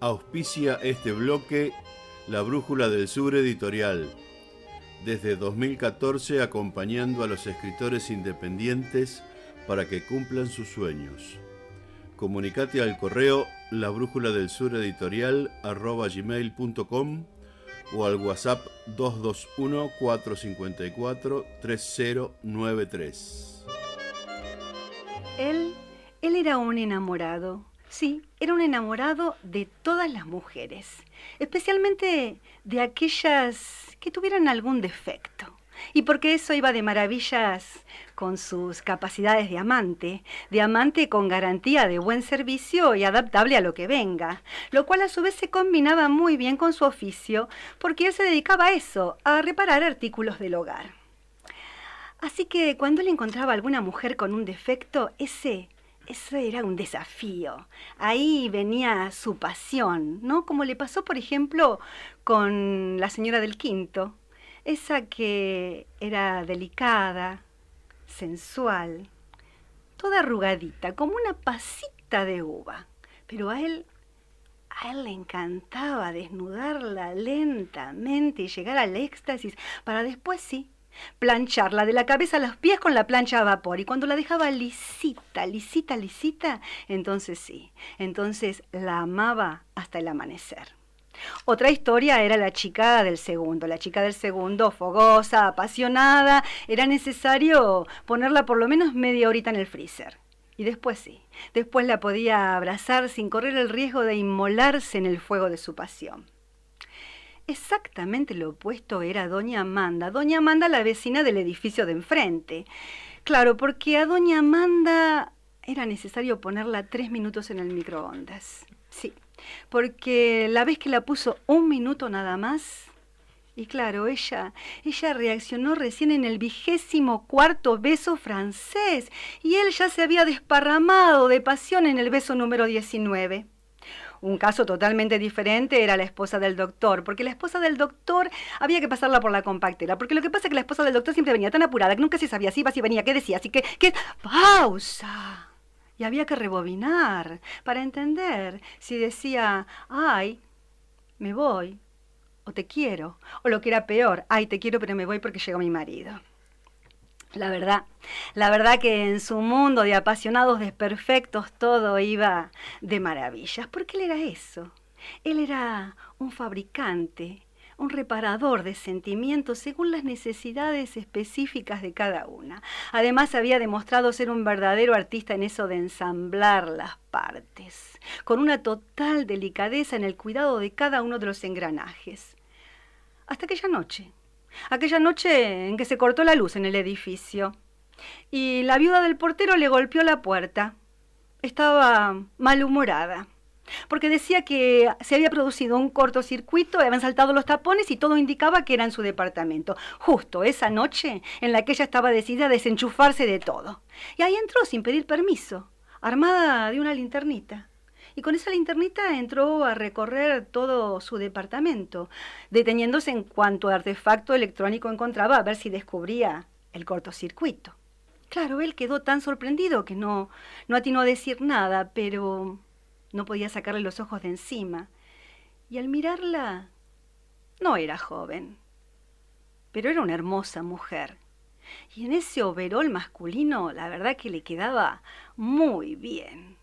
Auspicia este bloque La Brújula del Sur Editorial. Desde 2014 acompañando a los escritores independientes para que cumplan sus sueños. Comunicate al correo labrújuladelsureditorial@gmail.com o al WhatsApp 221-454-3093. Él era un enamorado. Sí, era un enamorado de todas las mujeres, especialmente de aquellas que tuvieran algún defecto. Y porque eso iba de maravillas con sus capacidades de amante con garantía de buen servicio y adaptable a lo que venga, lo cual a su vez se combinaba muy bien con su oficio, porque él se dedicaba a eso, a reparar artículos del hogar. Así que cuando él encontraba alguna mujer con un defecto, eso era un desafío. Ahí venía su pasión, ¿no? Como le pasó, por ejemplo, con la señora del Quinto. Esa que era delicada, sensual, toda arrugadita, como una pasita de uva. Pero a él le encantaba desnudarla lentamente y llegar al éxtasis para después, sí, plancharla de la cabeza a los pies con la plancha a vapor. Y cuando la dejaba lisita, entonces sí, entonces la amaba hasta el amanecer. Otra historia era la chica del segundo, fogosa, apasionada. Era necesario ponerla por lo menos media horita en el freezer. Y después sí, después la podía abrazar sin correr el riesgo de inmolarse en el fuego de su pasión. Exactamente lo opuesto era Doña Amanda, la vecina del edificio de enfrente. Claro, porque a Doña Amanda era necesario ponerla 3 minutos en el microondas. Sí, porque la vez que la puso 1 minuto nada más, y claro, ella reaccionó recién en el 24º beso francés, y él ya se había desparramado de pasión en el beso número 19. Un caso totalmente diferente era la esposa del doctor, porque la esposa del doctor había que pasarla por la compactera, porque lo que pasa es que la esposa del doctor siempre venía tan apurada que nunca se sabía si iba, si venía, qué decía, así que ¡pausa! Y había que rebobinar para entender si decía, ¡ay, me voy! O te quiero, o lo que era peor, ¡ay, te quiero pero me voy porque llegó mi marido! La verdad que en su mundo de apasionados desperfectos todo iba de maravillas, porque él era eso. Él era un fabricante, un reparador de sentimientos según las necesidades específicas de cada una. Además había demostrado ser un verdadero artista en eso de ensamblar las partes, con una total delicadeza en el cuidado de cada uno de los engranajes. Hasta aquella noche en que se cortó la luz en el edificio y la viuda del portero le golpeó la puerta. Estaba malhumorada, porque decía que se había producido un cortocircuito, habían saltado los tapones y todo indicaba que era en su departamento, justo esa noche en la que ella estaba decidida a desenchufarse de todo. Y ahí entró sin pedir permiso, armada de una linternita. Y con esa linternita entró a recorrer todo su departamento, deteniéndose en cuanto artefacto electrónico encontraba a ver si descubría el cortocircuito. Claro, él quedó tan sorprendido que no atinó a decir nada, pero no podía sacarle los ojos de encima. Y al mirarla, no era joven, pero era una hermosa mujer. Y en ese overol masculino, la verdad que le quedaba muy bien.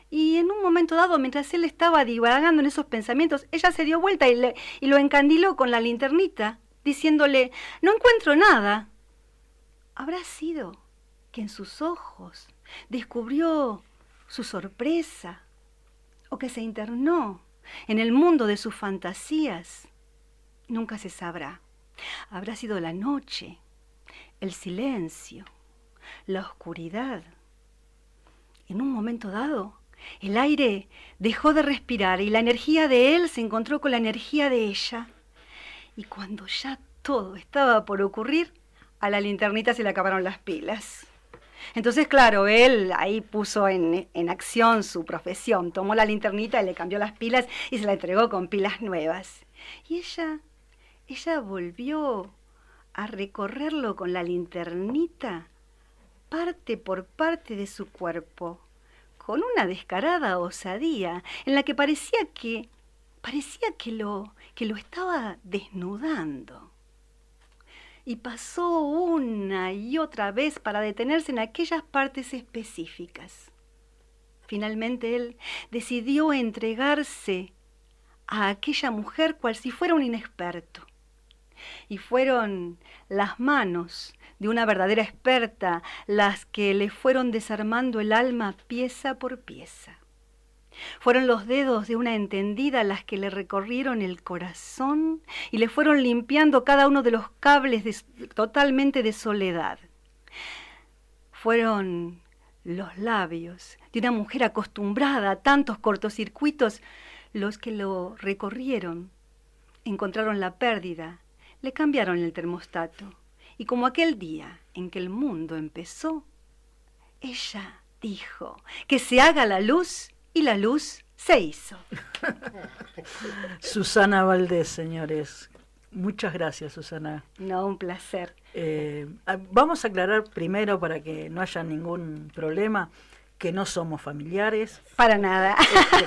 Y en un momento dado, mientras él estaba divagando en esos pensamientos, ella se dio vuelta y lo encandiló con la linternita, diciéndole, no encuentro nada. ¿Habrá sido que en sus ojos descubrió su sorpresa? ¿O que se internó en el mundo de sus fantasías? Nunca se sabrá. Habrá sido la noche, el silencio, la oscuridad. En un momento dado, el aire dejó de respirar y la energía de él se encontró con la energía de ella. Y cuando ya todo estaba por ocurrir, a la linternita se le acabaron las pilas. Entonces, claro, él ahí puso en acción su profesión. Tomó la linternita y le cambió las pilas y se la entregó con pilas nuevas. Y ella volvió a recorrerlo con la linternita, parte por parte de su cuerpo, con una descarada osadía en la que parecía que parecía que lo estaba desnudando. Y pasó una y otra vez para detenerse en aquellas partes específicas. Finalmente él decidió entregarse a aquella mujer cual si fuera un inexperto. Y fueron las manos de una verdadera experta las que le fueron desarmando el alma pieza por pieza. Fueron los dedos de una entendida las que le recorrieron el corazón y le fueron limpiando cada uno de los cables totalmente de soledad. Fueron los labios de una mujer acostumbrada a tantos cortocircuitos los que lo recorrieron. Encontraron la pérdida, le cambiaron el termostato. Y como aquel día en que el mundo empezó, ella dijo que se haga la luz y la luz se hizo. Susana Valdés, señores. Muchas gracias, Susana. No, un placer. Vamos a aclarar primero, para que no haya ningún problema, que no somos familiares. Para nada.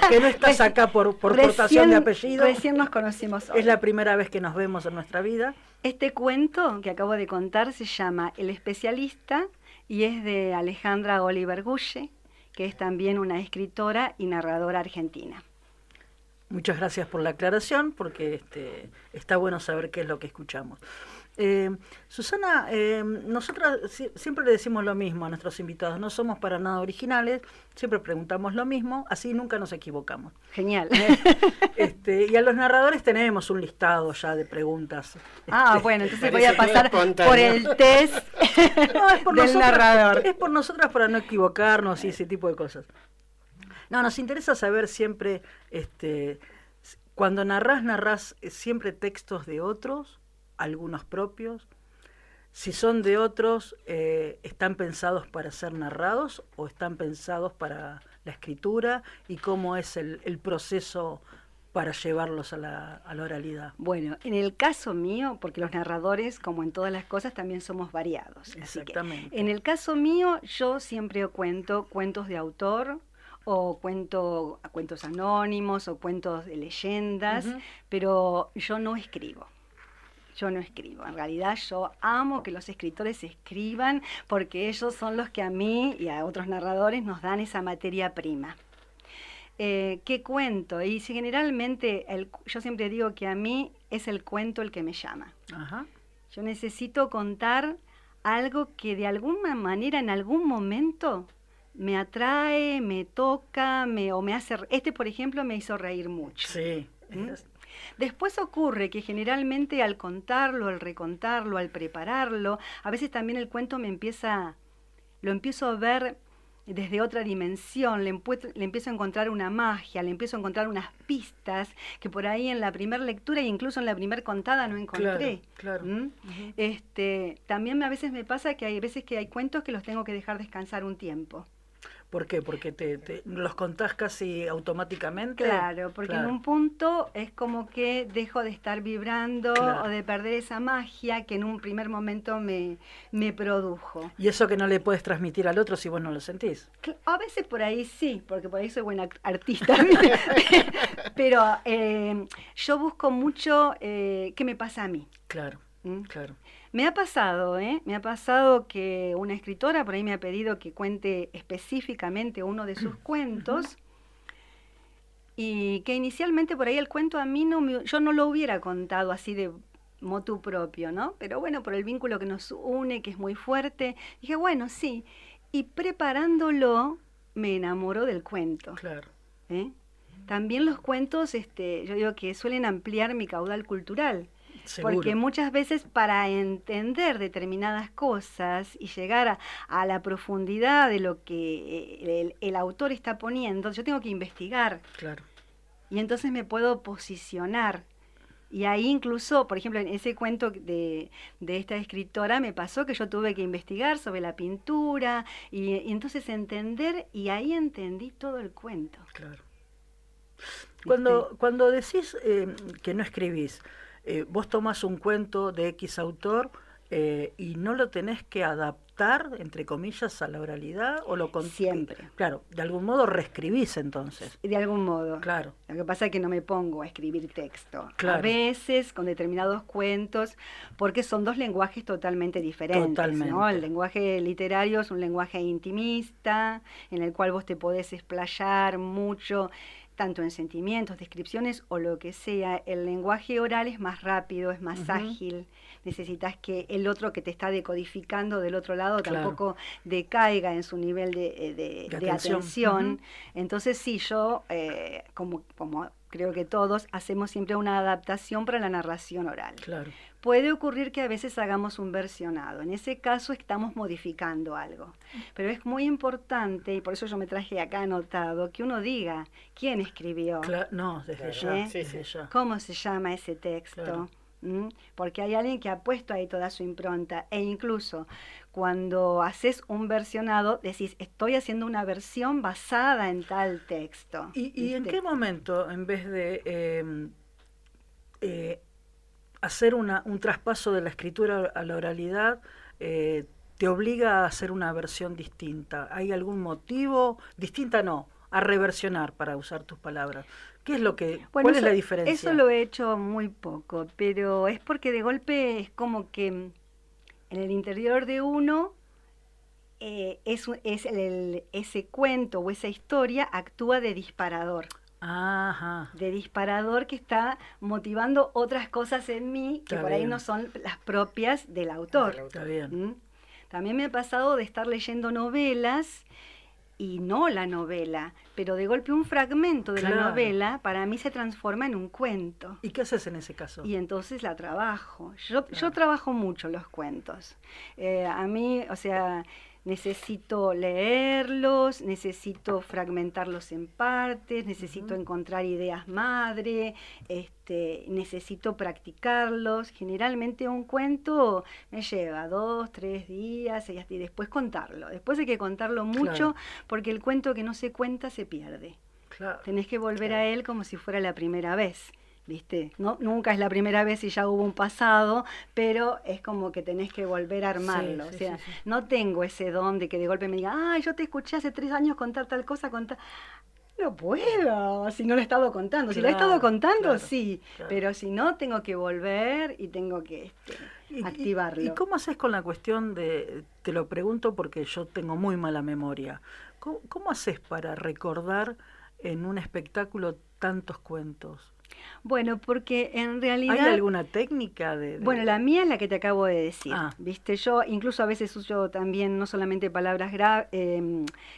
Que no estás acá por portación de apellido. Recién nos conocimos hoy. Es la primera vez que nos vemos en nuestra vida. Este cuento que acabo de contar se llama El especialista y es de Alejandra Oliver Gulle, que es también una escritora y narradora argentina. Muchas gracias por la aclaración, porque está bueno saber qué es lo que escuchamos. Susana, nosotras siempre le decimos lo mismo a nuestros invitados, no somos para nada originales, siempre preguntamos lo mismo, así nunca nos equivocamos. Genial. Y a los narradores tenemos un listado ya de preguntas. Bueno, entonces voy a pasar por el test del narrador. Es por nosotras para no equivocarnos y ese tipo de cosas. No, nos interesa saber siempre, cuando narrás siempre textos de otros, algunos propios. Si son de otros, ¿están pensados para ser narrados o están pensados para la escritura? ¿Y cómo es el proceso para llevarlos a la oralidad? Bueno, en el caso mío, porque los narradores, como en todas las cosas, también somos variados. Exactamente. En el caso mío, yo siempre cuento cuentos de autor, o cuentos anónimos, o cuentos de leyendas, pero yo no escribo. En realidad yo amo que los escritores escriban porque ellos son los que a mí y a otros narradores nos dan esa materia prima. ¿Qué cuento? Y si generalmente yo siempre digo que a mí es el cuento el que me llama. Ajá. Yo necesito contar algo que de alguna manera en algún momento me atrae, me toca, o me hace... por ejemplo, me hizo reír mucho. Sí. Después ocurre que generalmente al contarlo, al recontarlo, al prepararlo, a veces también el cuento lo empiezo a ver desde otra dimensión, le empiezo a encontrar una magia, le empiezo a encontrar unas pistas que por ahí en la primera lectura e incluso en la primera contada no encontré. Claro. También a veces me pasa que hay veces que hay cuentos que los tengo que dejar descansar un tiempo. ¿Por qué? ¿Porque te los contás casi automáticamente? Claro, porque en un punto es como que dejo de estar vibrando o de perder esa magia que en un primer momento me produjo. ¿Y eso que no le puedes transmitir al otro si vos no lo sentís? A veces por ahí sí, porque por ahí soy buena artista. Pero yo busco mucho qué me pasa a mí. Claro, claro. Me ha pasado que una escritora por ahí me ha pedido que cuente específicamente uno de sus cuentos y que inicialmente por ahí el cuento a mí yo no lo hubiera contado así de motu propio, ¿no? Pero bueno, por el vínculo que nos une, que es muy fuerte, dije, bueno, sí. Y preparándolo me enamoró del cuento. Claro. También los cuentos, yo digo que suelen ampliar mi caudal cultural. Seguro. Porque muchas veces para entender determinadas cosas y llegar a la profundidad de lo que el autor está poniendo, yo tengo que investigar. Claro. Y entonces me puedo posicionar. Y ahí incluso, por ejemplo, en ese cuento de esta escritora me pasó que yo tuve que investigar sobre la pintura y entonces entender, y ahí entendí todo el cuento. Claro. Cuando decís que no escribís, vos tomás un cuento de X autor y no lo tenés que adaptar, entre comillas, a la oralidad, o lo Siempre. Claro, de algún modo reescribís entonces. De algún modo. Claro. Lo que pasa es que no me pongo a escribir texto. Claro. A veces con determinados cuentos, porque son dos lenguajes totalmente diferentes. Totalmente. ¿No? El lenguaje literario es un lenguaje intimista, en el cual vos te podés explayar mucho, tanto en sentimientos, descripciones o lo que sea. El lenguaje oral es más rápido, es más ágil. Necesitas que el otro que te está decodificando del otro lado tampoco decaiga en su nivel de atención. Entonces sí, yo, como creo que todos, hacemos siempre una adaptación para la narración oral. Claro. Puede ocurrir que a veces hagamos un versionado. En ese caso estamos modificando algo. Pero es muy importante, y por eso yo me traje acá anotado, que uno diga quién escribió. No, desde ya. Desde ya. ¿Cómo se llama ese texto? Claro. Porque hay alguien que ha puesto ahí toda su impronta, e incluso cuando haces un versionado decís, estoy haciendo una versión basada en tal texto. ¿Y en qué momento, en vez de hacer un traspaso de la escritura a la oralidad, te obliga a hacer una versión distinta? ¿Hay algún motivo? Distinta no, a reversionar, para usar tus palabras. ¿Qué es lo que, cuál es la diferencia? Eso lo he hecho muy poco, pero es porque de golpe es como que en el interior de uno ese cuento o esa historia actúa de disparador. Ajá. De disparador que está motivando otras cosas en mí que Está por ahí bien. no son las propias del autor. Está bien. También me ha pasado de estar leyendo novelas y no la novela, pero de golpe un fragmento de la novela para mí se transforma en un cuento. ¿Y qué haces en ese caso? Y entonces la trabajo. Yo trabajo mucho los cuentos. A mí, o sea, necesito leerlos, necesito fragmentarlos en partes, necesito encontrar ideas madre, necesito practicarlos. Generalmente un cuento me lleva 2, 3 días y después contarlo. Después hay que contarlo mucho porque el cuento que no se cuenta se pierde. Claro. Tenés que volver a él como si fuera la primera vez. ¿Viste? No, nunca es la primera vez y ya hubo un pasado, pero es como que tenés que volver a armarlo. Sí, o sea, sí. no tengo ese don de que de golpe me diga, ay, yo te escuché hace 3 años contar tal cosa, no puedo, si no lo he estado contando. Si lo he estado contando, sí, pero si no, tengo que volver y tengo que activarlo. ¿Y cómo haces con la cuestión te lo pregunto porque yo tengo muy mala memoria, ¿cómo haces para recordar en un espectáculo tantos cuentos? Bueno, porque en realidad... ¿Hay alguna técnica Bueno, la mía es la que te acabo de decir. ¿Viste? Yo incluso a veces uso también no solamente palabras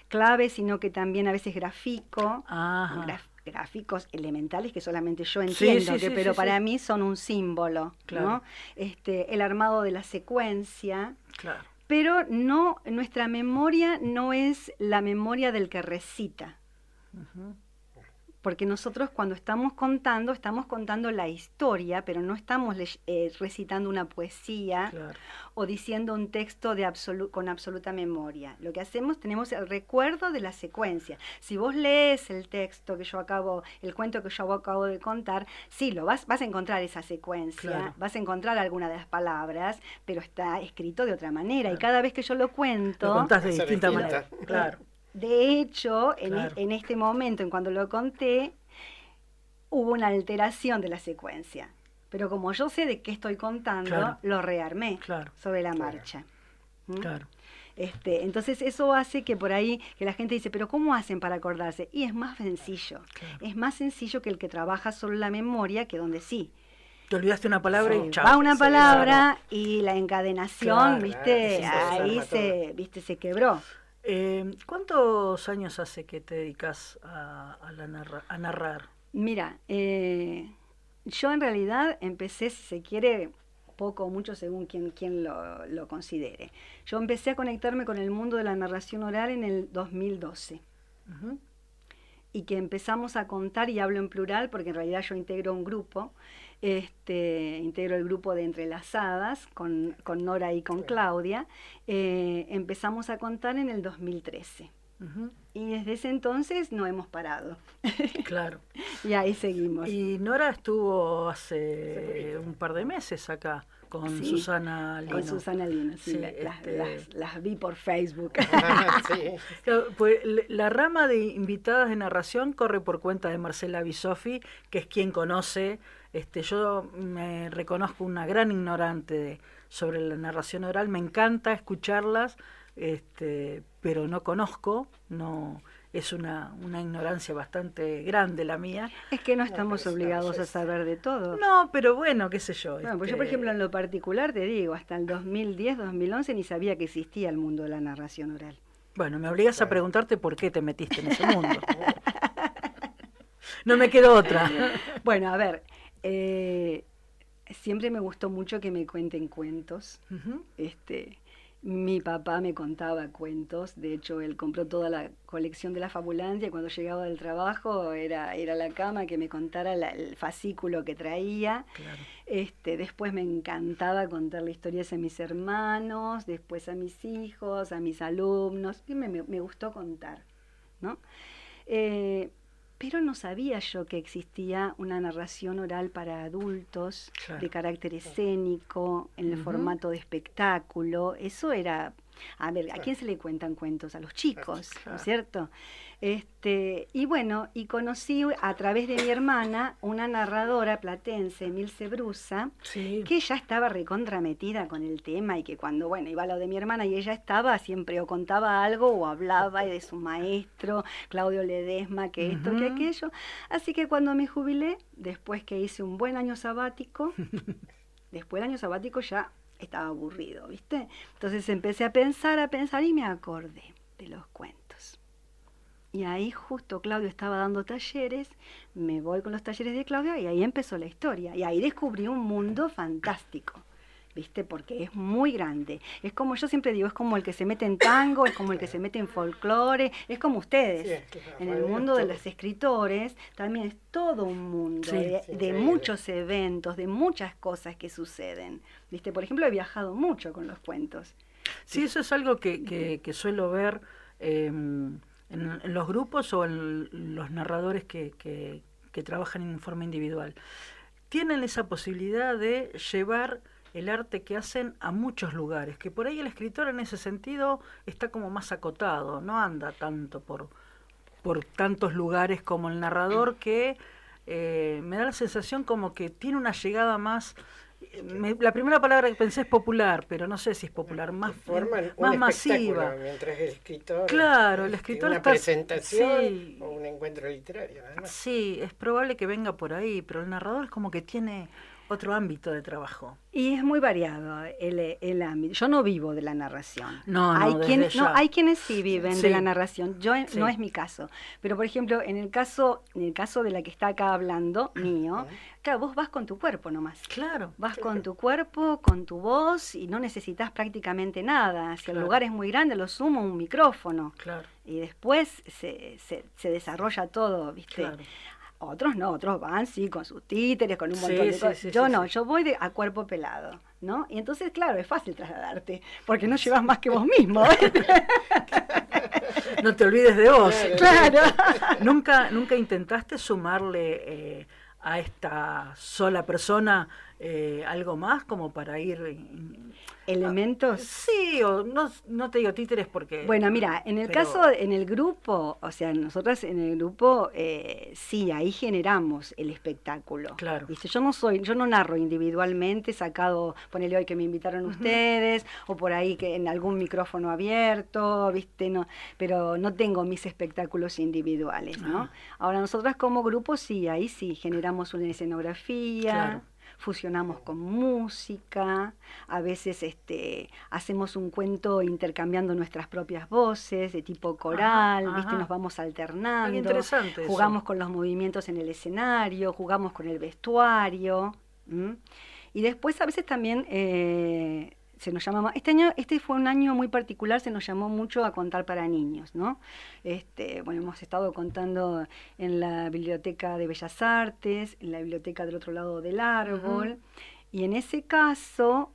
claves, sino que también a veces grafico. Gráficos elementales que solamente yo entiendo, pero para mí son un símbolo, ¿no? El armado de la secuencia. Claro. Pero no, nuestra memoria no es la memoria del que recita. Porque nosotros cuando estamos contando la historia, pero no estamos recitando una poesía o diciendo un texto con absoluta memoria. Lo que hacemos, tenemos el recuerdo de la secuencia. Si vos lees el texto el cuento que yo acabo de contar, sí, vas a encontrar esa secuencia, vas a encontrar alguna de las palabras, pero está escrito de otra manera. Y cada vez que yo lo cuento... Lo contás de distinta manera. Claro. De hecho, en este momento, en cuando lo conté, hubo una alteración de la secuencia. Pero como yo sé de qué estoy contando, lo rearmé sobre la marcha. Claro. Entonces eso hace que por ahí, que la gente dice, pero ¿cómo hacen para acordarse? Y es más sencillo. Es más sencillo que el que trabaja solo la memoria, que donde sí. Te olvidaste una palabra y chao. Va una palabra y la encadenación, ¿viste? Ahí se quebró. ¿Cuántos años hace que te dedicas a narrar? Mira, yo en realidad empecé, si se quiere, poco o mucho según quien lo considere. Yo empecé a conectarme con el mundo de la narración oral en el 2012. Y que empezamos a contar, y hablo en plural porque en realidad yo integro un grupo, integro el grupo de Entrelazadas con Nora y con Claudia. Empezamos a contar en el 2013. Y desde ese entonces no hemos parado. Claro. Y ahí seguimos. Y Nora estuvo hace un par de meses acá. con Sí, Susana Lino. Con Susana Lino, sí, Sí, las vi por Facebook. Sí. Claro, pues, la rama de invitadas de narración corre por cuenta de Marcela Bisofi, que es quien conoce. Yo me reconozco una gran ignorante sobre la narración oral, me encanta escucharlas, pero no conozco, no es una ignorancia bastante grande la mía. Es que no estamos pero obligados a es- saber de todo. No, pero bueno, qué sé yo. Bueno, pues yo, por ejemplo, en lo particular te digo, hasta el 2010, 2011 ni sabía que existía el mundo de la narración oral. Bueno, me obligas a preguntarte por qué te metiste en ese mundo. No me quedó otra. Bueno, a ver, siempre me gustó mucho que me cuenten cuentos. Ujú. Mi papá me contaba cuentos, de hecho él compró toda la colección de La Fabulandia y cuando llegaba del trabajo era ir a la cama que me contara el fascículo que traía. Claro. Después me encantaba contarle historias a mis hermanos, después a mis hijos, a mis alumnos, y me gustó contar, ¿no? Pero no sabía yo que existía una narración oral para adultos, Claro. de carácter escénico, en el Ujú. formato de espectáculo. Eso era... A ver, ¿a quién se le cuentan cuentos? A los chicos, ¿no Claro. es cierto? Y bueno, y conocí a través de mi hermana una narradora platense, Milce Brusa, Sí. que ya estaba recontrametida con el tema y que cuando, bueno, iba a lo de mi hermana y ella estaba, siempre o contaba algo o hablaba de su maestro, Claudio Ledesma, que esto, que Ujú. aquello. Así que cuando me jubilé, después que hice un buen año sabático, después del año sabático ya estaba aburrido, ¿viste? Entonces empecé a pensar y me acordé de los cuentos. Y ahí justo Claudio estaba dando talleres, me voy con los talleres de Claudio y ahí empezó la historia. Y ahí descubrí un mundo fantástico, ¿viste? Porque es muy grande. Es como yo siempre digo, es como el que se mete en tango, es como el que se mete en folclore, es como ustedes. Sí, claro, En el bueno, mundo de todo. los escritores también es todo un mundo Sí, de increíble. muchos eventos, de muchas cosas que suceden. ¿Viste? Por ejemplo, he viajado mucho con los cuentos. Sí, eso es algo que suelo ver en los grupos o en los narradores que trabajan en forma individual. Tienen esa posibilidad de llevar el arte que hacen a muchos lugares, que por ahí el escritor en ese sentido está como más acotado, no anda tanto por tantos lugares como el narrador, que me da la sensación como que tiene una llegada más... la primera palabra que pensé es popular, pero no sé si es popular, más, Forman más un masiva. espectáculo, mientras el escritor, Claro, el escritor una está... presentación sí, o un encuentro literario, nada más. sí, es probable que venga por ahí, pero el narrador es como que tiene otro ámbito de trabajo. Y es muy variado el ámbito. Yo no vivo de la narración. No, hay desde quienes, ya. hay quienes sí viven Sí. de la narración. Yo Sí. no es mi caso. Pero por ejemplo, en el caso de la que está acá hablando, mío, claro, vos vas con tu cuerpo nomás. Claro. Vas con tu cuerpo, con tu voz y no necesitas prácticamente nada. Si el Claro. lugar es muy grande, lo sumo un micrófono. Claro, Y después se desarrolla todo, ¿viste? claro. Otros no, otros van, sí, con sus títeres, con un Sí, montón de sí, cosas. sí, Yo sí, no, sí. yo voy a cuerpo pelado, ¿no? Y entonces, claro, es fácil trasladarte, porque no llevas más que vos mismo. No te olvides de vos. Claro. ¿Nunca intentaste sumarle a esta sola persona algo más como para ir... Elementos. Sí, o no te digo títeres porque... Bueno, mira, en el pero- caso, en el grupo, o sea, nosotras en el grupo, sí, ahí generamos el espectáculo. Claro. ¿Viste? Yo no narro individualmente, sacado, ponele hoy que me invitaron ustedes, o por ahí que en algún micrófono abierto, ¿viste? No, pero no tengo mis espectáculos individuales, ¿no? Ah. Ahora, nosotras como grupo, sí, ahí sí, generamos una escenografía. Claro. Fusionamos con música, a veces hacemos un cuento intercambiando nuestras propias voces de tipo coral, Ajá, ¿viste? ajá. Nos vamos alternando, Qué interesante eso. jugamos con los movimientos en el escenario, jugamos con el vestuario, ¿m? Y después a veces también se nos llama, este fue un año muy particular, se nos llamó mucho a contar para niños, ¿no? Bueno, hemos estado contando en la Biblioteca de Bellas Artes, en la Biblioteca del otro lado del árbol, y en ese caso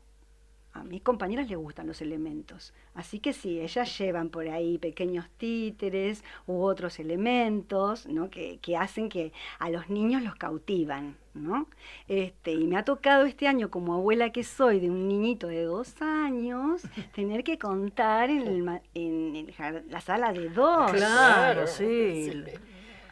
a mis compañeras les gustan los elementos. Así que sí, ellas llevan por ahí pequeños títeres u otros elementos, ¿no? que hacen que a los niños los cautivan, ¿no? Y me ha tocado este año, como abuela que soy de un niñito de 2 años, tener que contar la sala de 2. Claro, sí.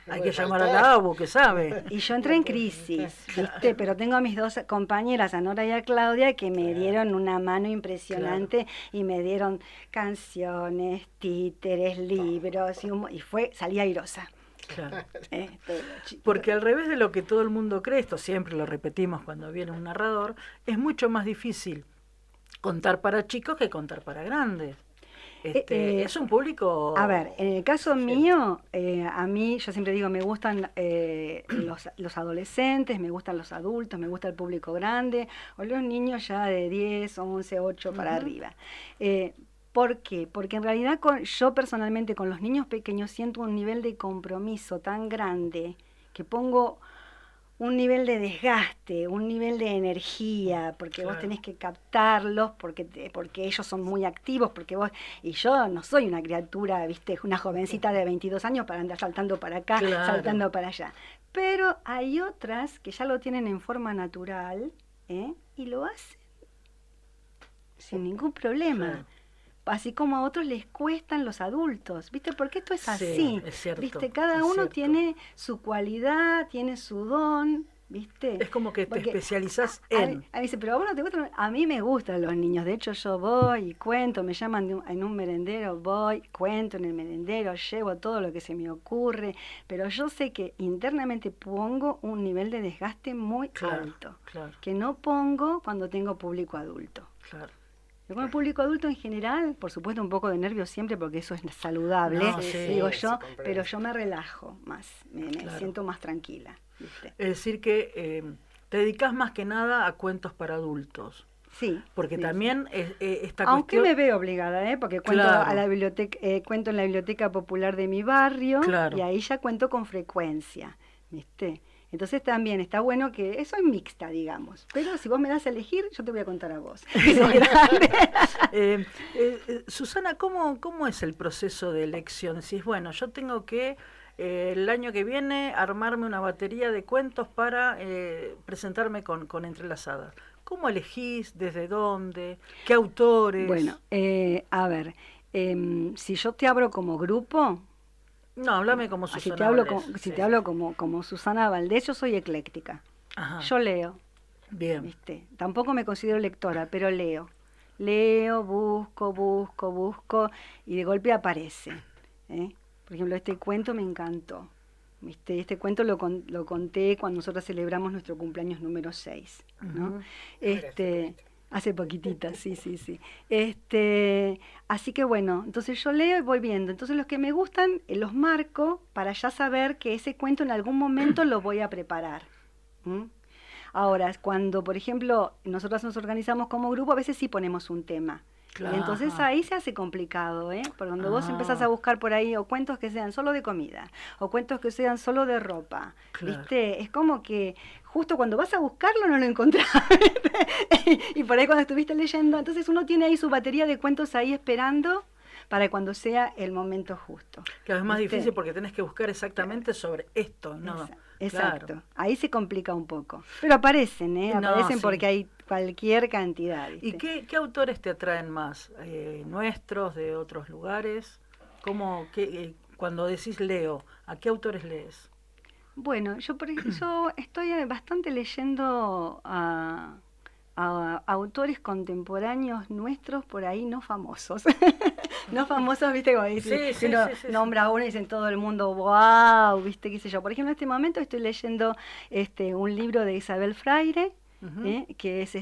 Hay que llamar a la ABU, que sabe. Y yo entré en crisis, ¿viste? Pero tengo a mis 2 compañeras, a Nora y a Claudia, que me dieron una mano impresionante y me dieron canciones, títeres, libros, y salí airosa. Claro. Porque al revés de lo que todo el mundo cree, esto siempre lo repetimos cuando viene un narrador, es mucho más difícil contar para chicos que contar para grandes. Es un público... A ver, en el caso mío, a mí, yo siempre digo, me gustan los adolescentes, me gustan los adultos, me gusta el público grande, o los niños ya de 10, 11, 8 para arriba. ¿Por qué? Porque en realidad yo personalmente con los niños pequeños siento un nivel de compromiso tan grande que pongo un nivel de desgaste, un nivel de energía, porque vos tenés que captarlos, porque ellos son muy activos, y yo no soy una criatura, viste, una jovencita de 22 años para andar saltando para acá, saltando para allá. Pero hay otras que ya lo tienen en forma natural, y lo hacen sin ningún problema. Claro. Así como a otros les cuestan los adultos, ¿viste? Porque esto es así, sí, es cierto, ¿viste? Cada uno tiene su cualidad, tiene su don, ¿viste? Es como que te especializás A en... mí dice, pero a vos no te gustan. A mí me gustan los niños, de hecho yo voy y cuento, me llaman en un merendero, voy, cuento en el merendero, llevo todo lo que se me ocurre, pero yo sé que internamente pongo un nivel de desgaste muy alto, que no pongo cuando tengo público adulto. Claro. Yo con el público adulto en general, por supuesto un poco de nervios siempre porque eso es saludable, digo yo, pero yo me relajo más, me siento más tranquila, ¿viste? Es decir que te dedicas más que nada a cuentos para adultos. Sí. Porque también esta aunque cuestión... me veo obligada, porque cuento a la biblioteca, cuento en la biblioteca popular de mi barrio, y ahí ya cuento con frecuencia, ¿viste? Entonces también está bueno que soy mixta, digamos. Pero si vos me das a elegir, yo te voy a contar a vos. Susana, ¿cómo es el proceso de elección? Si es bueno, yo tengo que el año que viene armarme una batería de cuentos para presentarme con Entrelazadas. ¿Cómo elegís? ¿Desde dónde? ¿Qué autores? Bueno, a ver, si yo te abro como grupo... No, háblame como Susana Valdés. Si te hablo como Susana Valdés, yo soy ecléctica. Ajá. Yo leo. Bien. ¿Viste? Tampoco me considero lectora, pero leo. Leo, busco, y de golpe aparece. Por ejemplo, este cuento me encantó. ¿Viste? Este cuento lo conté cuando nosotros celebramos nuestro cumpleaños número 6. ¿No? Hace poquitita, sí. Así que bueno, entonces yo leo y voy viendo. Entonces los que me gustan, los marco para ya saber que ese cuento en algún momento lo voy a preparar. Ahora, cuando, por ejemplo, nosotros nos organizamos como grupo, a veces sí ponemos un tema. Claro. Y entonces ahí se hace complicado, porque cuando vos empezás a buscar por ahí o cuentos que sean solo de comida, o cuentos que sean solo de ropa, ¿viste? Es como que justo cuando vas a buscarlo no lo encontrás. Y por ahí cuando estuviste leyendo, entonces uno tiene ahí su batería de cuentos ahí esperando para cuando sea el momento justo. Claro, es más difícil porque tenés que buscar exactamente sobre esto, ¿no? Exacto. Claro. Ahí se complica un poco. Pero aparecen, aparecen porque hay cualquier cantidad. ¿Viste? ¿Y qué autores te atraen más? ¿Nuestros, de otros lugares? Cuando decís leo, ¿a qué autores lees? Bueno, yo estoy bastante leyendo a autores contemporáneos nuestros por ahí no famosos. No famosos, viste, como dice, uno nombra a uno y dicen todo el mundo, wow, viste, qué sé yo. Por ejemplo, en este momento estoy leyendo un libro de Isabel Freire, que es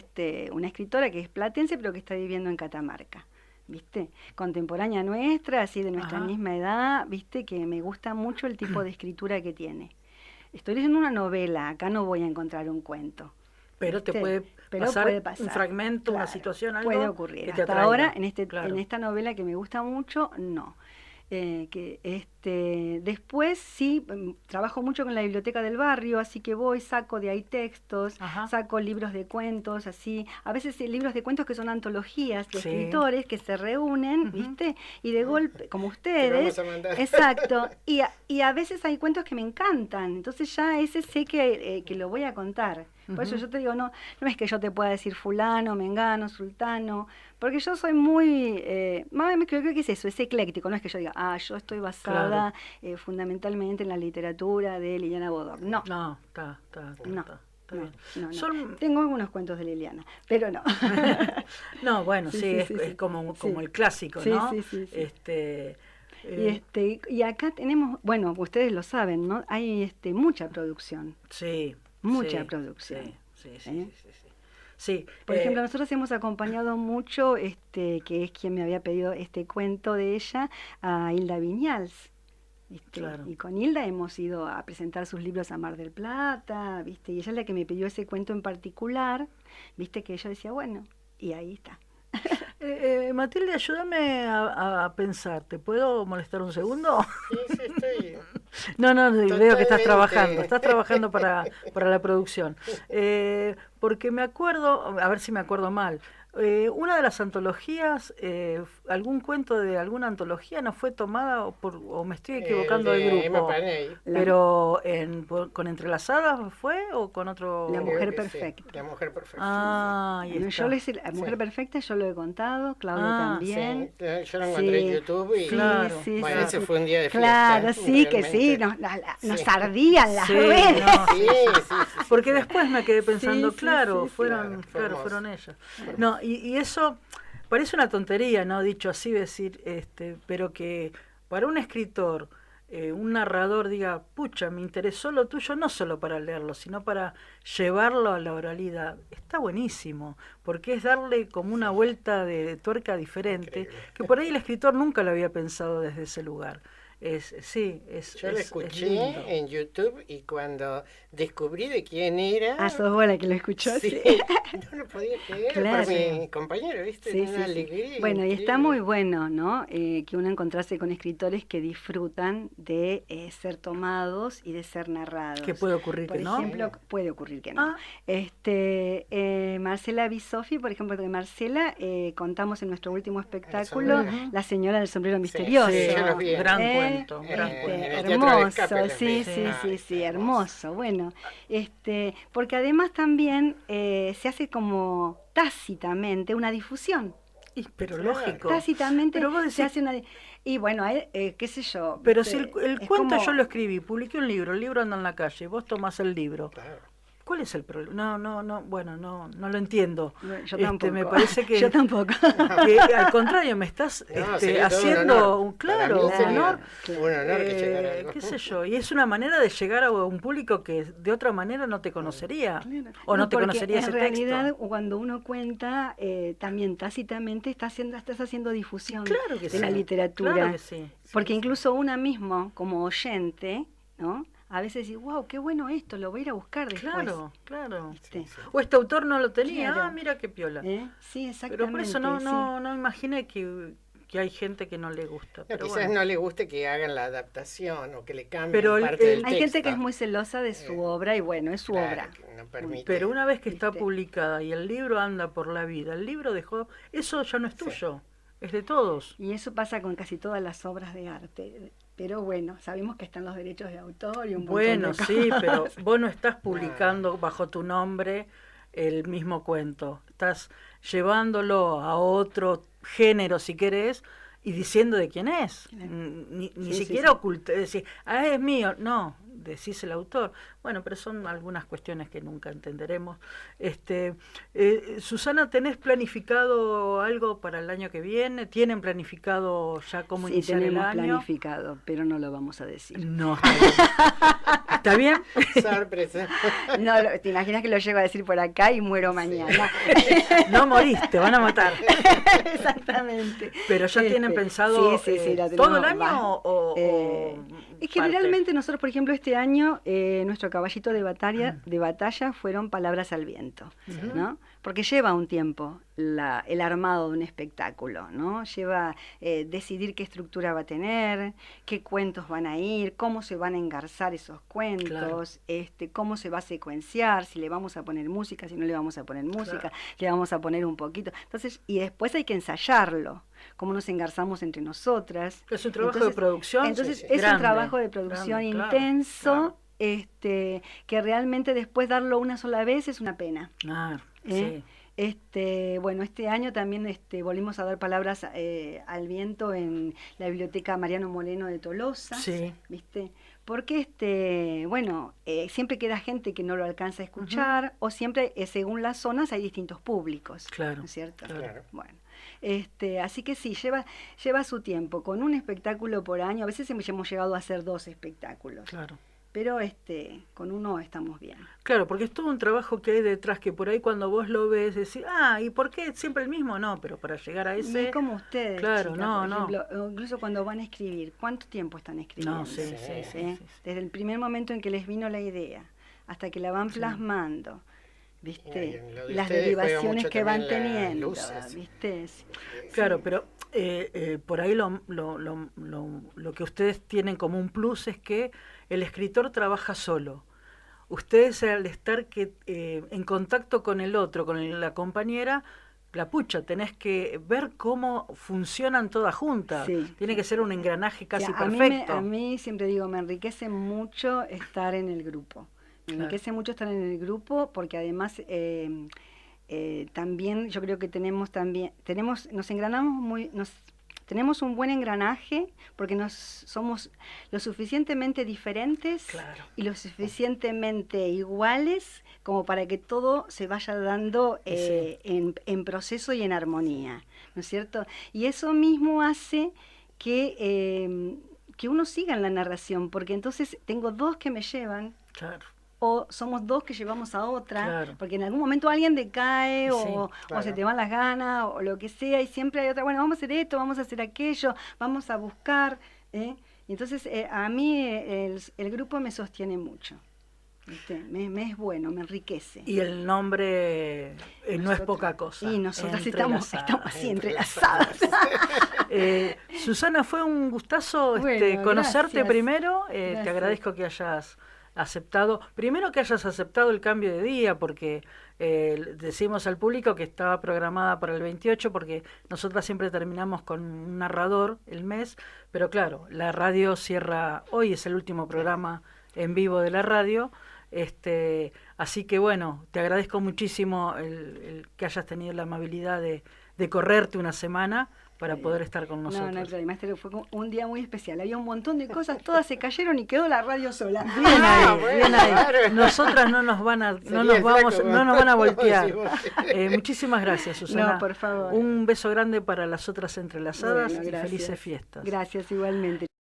una escritora que es platense, pero que está viviendo en Catamarca. ¿Viste? Contemporánea nuestra, así de nuestra misma edad, ¿viste? Que me gusta mucho el tipo de escritura que tiene. Estoy leyendo una novela, acá no voy a encontrar un cuento. Pero ¿viste? puede pasar un fragmento, una situación, algo puede ocurrir. que te Hasta atraiga. ahora, en esta novela que me gusta mucho, no. Después sí, trabajo mucho con la biblioteca del barrio, así que voy, saco de ahí textos, Ajá. saco libros de cuentos, así, a veces libros de cuentos que son antologías de Sí. escritores que se reúnen, Ujú. ¿viste? Y de golpe, como Te ustedes, vamos a mandar. exacto, y a veces hay cuentos que me encantan, entonces ya ese sé que lo voy a contar. Por eso Ujú. yo te digo, no es que yo te pueda decir fulano, mengano, sultano, porque yo soy muy, creo que es eso, es ecléctico, no es que yo diga, yo estoy basada fundamentalmente en la literatura de Liliana Bodor. No, No, está no, bien. no. Son- Tengo algunos cuentos de Liliana, pero no. No, bueno, Sí, sí, sí, es, sí, es sí. como Sí. el clásico, Sí, ¿no? sí, sí, sí. Y acá tenemos, bueno, ustedes lo saben, ¿no? Hay mucha producción. Sí. Mucha sí, producción. Sí. ¿Eh? Sí, Por ejemplo, nosotros hemos acompañado mucho, que es quien me había pedido este cuento de ella, a Hilda Viñals. ¿Viste? Claro. Y con Hilda hemos ido a presentar sus libros a Mar del Plata, ¿viste? Y ella es la que me pidió ese cuento en particular, ¿viste? Que yo decía, bueno, y ahí está. Matilde, ayúdame a pensar. ¿Te puedo molestar un segundo? Sí, estoy. No, veo que estás Totalmente. trabajando para la producción. Porque me acuerdo, a ver si me acuerdo mal, una de las antologías, algún cuento de alguna antología no fue tomada, o me estoy equivocando del de Emma grupo, Panay. pero con Entrelazadas fue o con otro... La Creo Mujer que Perfecta. Sí, La Mujer Perfecta. Ah, ahí Bueno, está. yo La Mujer Sí. Perfecta, yo lo he contado, Claudia también. Sí, yo lo encontré en Sí, YouTube y Claro, bueno, sí, ese sí. fue un día de fiesta. Claro, sí, que sí, realmente. nos Sí. ardían las Sí, ruedas. no, Sí, sí. Porque después me quedé pensando, Sí, sí, claro, sí, sí. fueron, Fue hermoso. fueron ellas. No, y eso parece una tontería, ¿no? Dicho así, decir, pero que para un escritor, un narrador diga, pucha, me interesó lo tuyo, no solo para leerlo, sino para llevarlo a la oralidad. Está buenísimo, porque es darle como una vuelta de tuerca diferente, Increíble. que por ahí el escritor nunca lo había pensado desde ese lugar. Yo lo es escuché lindo. en YouTube y cuando descubrí de quién era, Sos vos la que lo escuchó, sí, sí. no lo podía creer Claro. por mi compañero, ¿viste? Sí, Una sí, sí. alegría. Bueno, y está increíble. muy bueno, ¿no? Que uno encontrarse con escritores que disfrutan de ser tomados y de ser narrados. Que puede ocurrir Por que no. ejemplo, puede ocurrir que no. Ah. Marcela Bisofi, por ejemplo, de Marcela, contamos en nuestro último espectáculo sombrero. La señora del sombrero misterioso. Sí, yo los vi. gran ¿Eh? cuento, gran en cuento. el Teatro del Hermoso, Escape los sí, vi. sí, Ay, sí, hermoso. Bueno, porque además también se hace como tácitamente una difusión. Pero Claro. lógico. Tácitamente Pero vos se decís, hace una... Y bueno, qué sé yo. pero ¿viste? si el Es cuento como- yo lo escribí, publiqué un libro, el libro anda en la calle, vos tomás el libro. Claro. ¿Cuál es el problema? Bueno, no lo entiendo. Yo tampoco. Me parece que, Yo tampoco. que al contrario me estás No, sería todo un haciendo honor. un Para claro, mí un sería honor. un honor que llegara algo. Qué sé yo, y es una manera de llegar a un público que de otra manera no te conocería o no te porque conocería ese en realidad, texto. cuando uno cuenta, también tácitamente estás haciendo difusión Claro que de sí, la literatura. claro que sí. Porque incluso una mismo, como oyente, ¿no? A veces dice, wow, qué bueno esto, lo voy a ir a buscar después. Claro. ¿Viste? O este autor no lo tenía, Claro. mira qué piola. Sí, exactamente. Pero por eso sí. no imaginé que hay gente que no le gusta. No, Pero quizás bueno. no le guste que hagan la adaptación o que le cambien Pero parte del Hay gente que es texto. muy celosa de su obra y bueno, es su Claro, obra. que no permite. Pero una vez que está ¿Viste? publicada y el libro anda por la vida, el libro dejó, eso ya no es tuyo, es de todos. Y eso pasa con casi todas las obras de arte. Pero bueno, sabemos que están los derechos de autor y un montón Bueno, de sí, cosas. pero vos no estás publicando bajo tu nombre el mismo cuento, estás llevándolo a otro género, si querés, y diciendo de quién es. Ni Sí, siquiera sí. ocultar, decir, es mío. No, decís el autor. Bueno, pero son algunas cuestiones que nunca entenderemos. Susana, ¿tenés planificado algo para el año que viene? ¿Tienen planificado ya cómo Sí, iniciar el tenemos año? planificado, pero no lo vamos a decir. No, está bien. ¿Está bien? Sorpresa. No, te imaginas que lo llego a decir por acá y muero mañana. No moriste, van a matar. Exactamente. Pero ya tienen pensado sí, la todo el tenemos, año o Es que realmente nosotros, por ejemplo, este año, nuestro caballito de batalla fueron Palabras al Viento, ¿no? Porque lleva un tiempo el armado de un espectáculo, ¿no? Lleva decidir qué estructura va a tener, qué cuentos van a ir, cómo se van a engarzar esos cuentos, cómo se va a secuenciar, si le vamos a poner música, si no le vamos a poner música, le vamos a poner un poquito. Entonces, y después hay que ensayarlo, cómo nos engarzamos entre nosotras. Es un trabajo de producción. Entonces, es un trabajo de producción intenso, que realmente después darlo una sola vez es una pena. Sí. Bueno, este año también volvimos a dar Palabras al Viento en la Biblioteca Mariano Moreno de Tolosa, ¿viste? Porque siempre queda gente que no lo alcanza a escuchar, o siempre, según las zonas, hay distintos públicos, ¿no es cierto? Claro. Bueno, así que sí, lleva su tiempo, con un espectáculo por año. A veces hemos llegado a hacer 2 espectáculos. Claro. Pero con uno estamos bien. Claro, porque es todo un trabajo que hay detrás, que por ahí cuando vos lo ves, decís, ¿y por qué siempre el mismo? No, pero para llegar a ese... Y es como ustedes, claro, chicas, por ejemplo, incluso cuando van a escribir, ¿cuánto tiempo están escribiendo? No, sí. Desde el primer momento en que les vino la idea, hasta que la van plasmando, ¿viste? Y las derivaciones que van teniendo, ¿viste? Claro, pero por ahí lo que ustedes tienen como un plus es que el escritor trabaja solo. Ustedes, al estar en contacto con el otro, con la compañera, tenés que ver cómo funcionan todas juntas. Tiene que ser un engranaje casi perfecto. A mí siempre digo, me enriquece mucho estar en el grupo. Me enriquece mucho estar en el grupo porque además también yo creo que nos engranamos tenemos un buen engranaje porque somos lo suficientemente diferentes y lo suficientemente iguales como para que todo se vaya dando en proceso y en armonía, ¿no es cierto? Y eso mismo hace que uno siga en la narración, porque entonces tengo 2 que me llevan. O somos 2 que llevamos a otra, porque en algún momento alguien decae o se te van las ganas o lo que sea, y siempre hay otra, bueno, vamos a hacer esto, vamos a hacer aquello, vamos a buscar. Y entonces a mí el grupo me sostiene mucho. Me es bueno, me enriquece. Y el nombre no es poca cosa. Y nosotras estamos así entrelazadas. Susana, fue un gustazo conocerte gracias. Primero. Te agradezco que hayas aceptado el cambio de día, porque decimos al público que estaba programada para el 28, porque nosotras siempre terminamos con un narrador el mes, pero claro, la radio cierra, hoy es el último programa en vivo de la radio, así que bueno, te agradezco muchísimo el que hayas tenido la amabilidad de correrte una semana para poder estar con nosotros. No, claro, maestro, fue un día muy especial. Había un montón de cosas, todas se cayeron y quedó la radio sola. Bien ahí. Nosotras no nos van a voltear. Muchísimas gracias, Susana. No, por favor. Un beso grande para las otras entrelazadas y felices fiestas. Gracias, igualmente.